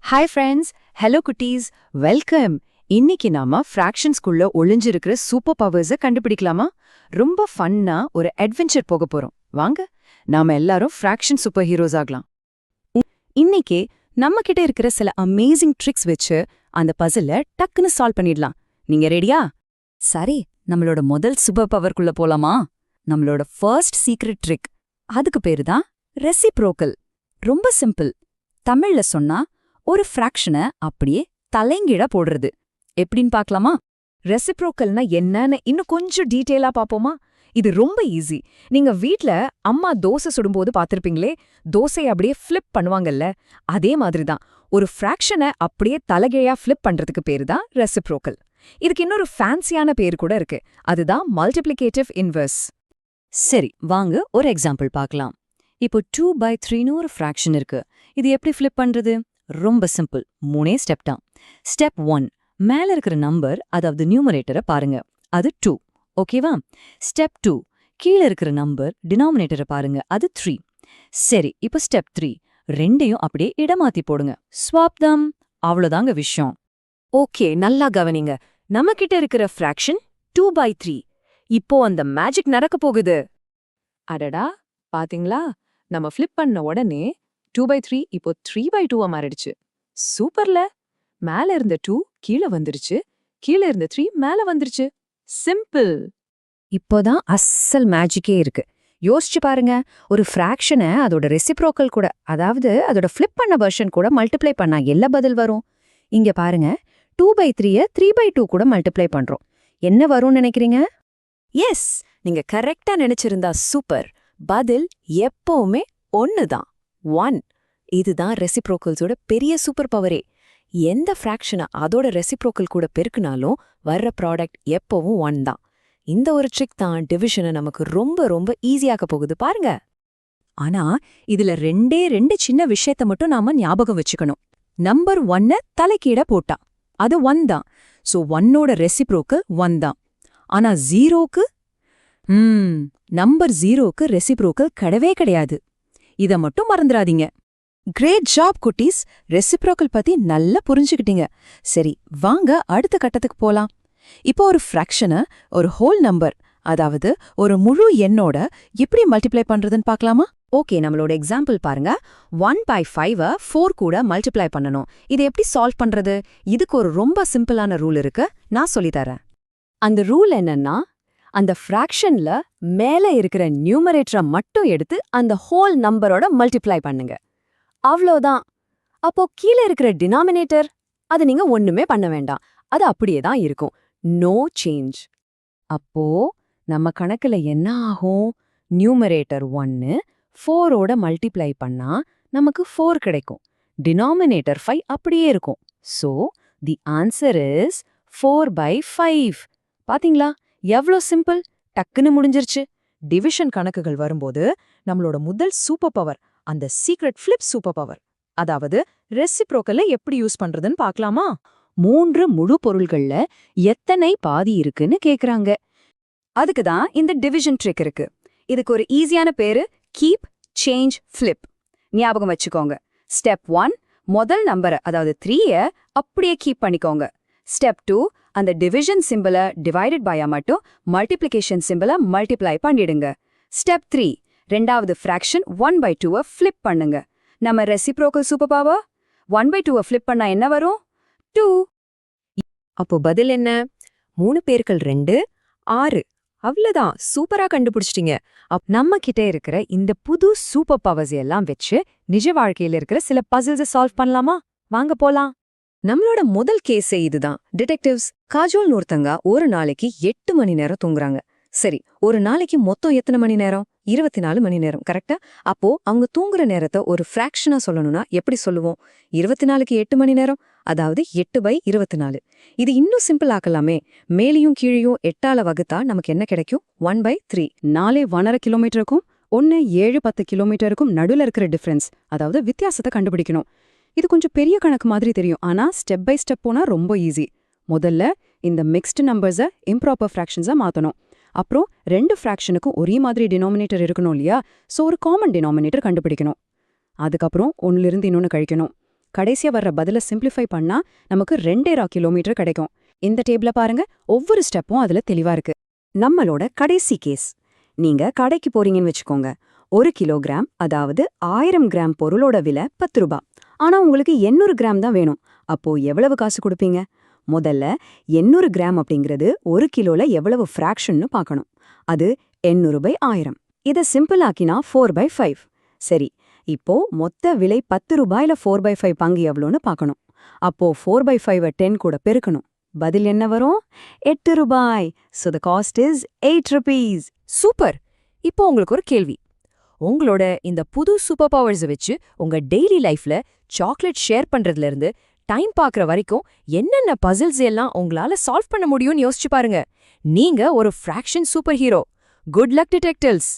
Hi friends, hello குட்டீஸ், welcome. இன்னைக்கு நாம ஃப்ராக்ஷன்ஸ்குள்ள ஒளிஞ்சிருக்கிற சூப்பர் பவர்ஸை கண்டுபிடிக்கலாமா? ரொம்ப ஃபன்னா ஒரு அட்வென்ச்சர் போக போறோம். வாங்க, நாம எல்லாரும் ஃப்ராக்ஷன் சூப்பர் ஹீரோஸ் ஆகலாம். இன்னைக்கு நம்ம கிட்ட இருக்கிற சில அமேசிங் ட்ரிக்ஸ் வச்சு அந்த பசில டக்குன்னு சால்வ் பண்ணிடலாம். நீங்க ரெடியா? சரி, நம்மளோட முதல் சூப்பர் பவர்க்குள்ள போலாமா? நம்மளோட ஃபர்ஸ்ட் சீக்ரெட் ட்ரிக், அதுக்கு பேரு தான் ரெசிப்ரோக்கல். ரொம்ப சிம்பிள். தமிழ்ல சொன்னா ஒரு ஃப்ராக்ஷனை அப்படியே தலைங்கீழா போடுறது. எப்படின்னு பார்க்கலாமா? ரெசிப்ரோக்கல்னா என்னன்னு இன்னும் கொஞ்சம் டீட்டெயிலா பாப்போமா? இது ரொம்ப ஈஸி. நீங்க வீட்ல அம்மா தோசை சுடும்போது பார்த்திருப்பீங்களே, தோசையை அப்படியே ஃபிளிப் பண்ணுவாங்கல்ல, அதே மாதிரி தான் ஒரு ஃப்ராக்ஷனை அப்படியே தலைகீழா ஃபிளிப் பண்றதுக்கு பேரு தான் ரெசிப்ரோக்கல். இதுக்கு இன்னொரு ஃபேன்சியான பேரு கூட இருக்கு. அதுதான் மல்டிப்ளிகேட்டிவ் இன்வெர்ஸ். சரி, வாங்க ஒரு எக்ஸாம்பிள் பார்க்கலாம். இப்போ 2/3ன்னு ஒரு ஃப்ராக்ஷன் இருக்கு. இது எப்படி ஃபிளிப் பண்றது? ரொம்ப சிம்பிள். 3 ஸ்டெப் தான். ஸ்டெப் 1, மேல இருக்கிற நம்பர், அதாவது நியூமரேட்டரை பாருங்க, அது 2. ஓகேவா? ஸ்டெப் 2, கீழே இருக்கிற நம்பர், டினாமினேட்டரை பாருங்க, அது 3. சரி, இப்போ ஸ்டெப் 3, ரெண்டையும் அப்படியே இடமாத்தி போடுங்க. ஸ்வாப் தம். அவ்வளோதாங்க விஷயம். ஓகே, நல்லா கவனிங்க. நம்ம கிட்ட இருக்கிற ஃப்ராக்ஷன் 2/3. இப்போ அந்த மேஜிக் நடக்க போகுது. அடடா, பாத்தீங்களா? நம்ம ஃபிளிப் பண்ண உடனே 2/3 இப்போ 3/2 மாறிடுச்சு. சூப்பர்ல! மேல இருந்த 2 கீழே வந்துருச்சு, கீழே இருந்த 3 மேல வந்துருச்சு. சிம்பிள். இப்போதான் அசல் மேஜிக்கே இருக்கு. யோசிச்சு பாருங்க, ஒரு ஃப்ராக்ஷனை அதோட ரெசிப்ரோக்கல் கூட, அதாவது அதோட ஃபிளிப் பண்ண வெர்ஷன் கூட மல்டிப்ளை பண்ணா எல்லா பதில் வரும். இங்க பாருங்க, 2/3 3/2 கூட மல்டிப்ளை பண்றோம். என்ன வரும்னு நினைக்கிறீங்க? எஸ், நீங்க கரெக்டா நினைச்சிருந்தா சூப்பர். பதில் எப்பவுமே 1 தான். 1. இதுதான் ரெசிப்ரோக்கல்ஸோட பெரிய சூப்பர் பவரே. எந்த ஃப்ராக்ஷனை அதோட ரெசிப்ரோக்கல் கூட பெருக்குனாலும் வர்ற ப்ராடக்ட் எப்பவும் 1 தான். இந்த ஒரு ட்ரிக் தான் டிவிஷனை நமக்கு ரொம்ப ரொம்ப ஈஸியாக்க போகுது பாருங்க. ஆனா இதுல ரெண்டு சின்ன விஷயத்த மட்டும் நாம ஞாபகம் வச்சுக்கணும். நம்பர் 1 தலைக்கீழ போட்டா அது 1 தான். சோ 1ஓட ரெசிப்ரோக்கல் 1 தான். ஆனா 0க்கு நம்பர் 0க்கு ரெசிப்ரோக்கல் கிடையவே கிடையாது. இத மட்டும் மறந்துடாதீங்க. கிரேட் ஜாப் குட்டீஸ், ரெசிப்ரோக்கல் பத்தி நல்லா புரிஞ்சுக்கிட்டீங்க. சரி, வாங்க அடுத்த கட்டத்துக்கு போலாம். இப்போ ஒரு ஃப்ராக்ஷனை ஒரு ஹோல் நம்பர், அதாவது ஒரு முழு எண்ணோட எப்படி மல்டிப்ளை பண்றதுன்னு பார்க்கலாமா? ஓகே, நம்மளோட எக்ஸாம்பிள் பாருங்க. 1/5 4 கூட மல்டிப்ளை பண்ணணும். இதை எப்படி சால்வ் பண்றது? இதுக்கு ஒரு ரொம்ப சிம்பிளான ரூல் இருக்கு, நான் சொல்லித்தரேன். அந்த ரூல் என்னன்னா, அந்த ஃப்ராக்ஷன்ல மேல இருக்கிற நியூமரேட்டரை மட்டும் எடுத்து அந்த ஹோல் நம்பரோட மல்டிப்ளை பண்ணுங்க. அவ்வளோதான். அப்போ கீழே இருக்கிற டினாமினேட்டர், அது நீங்க ஒண்ணுமே பண்ண வேண்டாம், அது அப்படியே தான் இருக்கும். No change. அப்போ நம்ம கணக்குல என்ன ஆகும்? நியூமரேட்டர் 1 4ஓட மல்டிப்ளை பண்ணா நமக்கு 4 கிடைக்கும். டினாமினேட்டர் 5 அப்படியே இருக்கும். So the answer is 4/5. பாத்தீங்களா எவ்ளோ சிம்பிள்? டக்குன்னு முடிஞ்சிருச்சு. டிவிஷன் கணக்குகள் வரும்போது நம்மளோட முதல் சூப்பர் பவர், அந்த சீக்ரெட் ஃபிளிப் சூப்பர் பவர், அதாவது ரெசிப்ரோக்கல்ல எப்படி யூஸ் பண்றதுன்னு பார்க்கலாமா? 3 முழு பொருள்கள்ல எத்தனை பாதி இருக்குன்னு கேக்குறாங்க. அதுக்கு தான் இந்த டிவிஷன் ட்ரிக் இருக்கு. இதுக்கு ஒரு ஈஸியான பேரு கீப் சேஞ்ச் ஃபிளிப். ஞாபகம் வச்சுக்கோங்க. ஸ்டெப் 1, முதல் நம்பரை, அதாவது 3ய அப்படியே கீப் பண்ணிக்கோங்க. ஸ்டெப் 2, அந்த டிவிஷன் சிம்பிளை டிவைடட் பையா மட்டும் மல்டிப்ளிகேஷன் சிம்பிளை மல்டிப்ளை பண்ணிடுங்க. ஸ்டெப் 3, ரெண்டாவது ஃப்ராக்ஷன் 1/2 ஃபிளிப் பண்ணுங்க. நம்ம ரெசிப்ரோக்கல் சூப்பர் பவர் 1/2 ஃபிளிப் பண்ணா என்ன வரும்? 2. அப்போ பதில் என்ன? 3 பெருக்கல் 2 6. அவ்வளவுதான், சூப்பரா கண்டுபிடிச்சிட்டீங்க. நம்ம கிட்ட இருக்கிற இந்த புது சூப்பர் பவர்ஸ் எல்லாம் வச்சு நிஜ வாழ்க்கையில இருக்கிற சில பசில்ஸை சால்வ் பண்ணலாமா? வாங்க போலாம். நம்மளோட முதல் கேஸே இதுதான். டிடெக்டிவ்ஸ் காஜோல் ஒருத்தங்க ஒரு நாளைக்கு 8 மணி நேரம் தூங்குறாங்க. சரி, ஒரு நாளைக்கு மொத்தம் எத்தனை மணி நேரம்? 24 மணி நேரம், கரெக்டா? அப்போ அவங்க தூங்குற நேரத்தை ஒரு ஃப்ராக்ஷனா சொல்லணும்னா எப்படி சொல்லுவோம்? 24க்கு 8 மணி நேரம், அதாவது 8/24. இது இன்னும் சிம்பிள் ஆக்கலாமே. மேலையும் கீழையும் 8ஆல வகுத்தா நமக்கு என்ன கிடைக்கும்? 1/3. 4 1.5 கிலோமீட்டருக்கும் 1 7 10 கிலோமீட்டருக்கும் நடுவில் இருக்கிற டிஃபரன்ஸ், அதாவது வித்தியாசத்தை கண்டுபிடிக்கணும். இது கொஞ்சம் பெரிய கணக்கு மாதிரி தெரியும், ஆனா ஸ்டெப் பை ஸ்டெப் போனா ரொம்ப ஈஸி. முதல்ல இந்த மிக்ஸ்டு நம்பர்ஸை இம்ப்ராப்பர் ஃப்ராக்ஷன்ஸா மாத்தணும். அப்புறம் 2 ஃப்ராக்ஷனுக்கும் ஒரே மாதிரி டினாமினேட்டர் இருக்கணும் இல்லையா? சோ ஒரு காமன் டினாமினேட்டர் கண்டுபிடிக்கணும். அதுக்கப்புறம் ஒன்னிலிருந்து இன்னொன்னு கழிக்கணும். கடைசியா வர்ற பதில சிம்பிளிஃபை பண்ணா நமக்கு 2.5 கிலோமீட்டர் கிடைக்கும். இந்த டேபிள பாருங்க, ஒவ்வொரு ஸ்டெப்பும் அதுல தெளிவா இருக்கு. நம்மளோட கடைசி கேஸ். நீங்க கடைக்கு போறீங்கன்னு வச்சுக்கோங்க. 1 கிலோகிராம், அதாவது 1000 கிராம் பொருளோட விலை 10 ரூபாய். ஆனா உங்களுக்கு 800 கிராம் தான் வேணும். அப்போ எவ்வளவு காசு கொடுப்பீங்க? முதல்ல 800 கிராம் அப்படிங்கிறது 1 கிலோல எவ்வளவு ஃப்ராக்ஷன்னு பார்க்கணும். அது 800/1000. இதை சிம்பிள் ஆக்கினா 4/5. சரி, இப்போ மொத்த விலை 10 ரூபாயில 4/5 பங்கு எவ்வளோன்னு பார்க்கணும். அப்போ 4/5 10 கூட பெருக்கணும். பதில் என்ன வரும்? 8 ரூபாய். So the cost is 8 rupees. Super! இப்போ உங்களுக்கு ஒரு கேள்வி. உங்களோட இந்த புது சூப்பர் பவர்ஸ் வச்சு உங்க டெய்லி லைஃப்ல சாக்லேட் ஷேர் பண்றதுல இருந்து டைம் பார்க்கற வரைக்கும் என்னென்ன பசில்ஸ் எல்லாம் உங்களால சால்வ் பண்ண முடியும்னு யோசிச்சு பாருங்க. நீங்க ஒரு fraction super hero. Good luck detectives!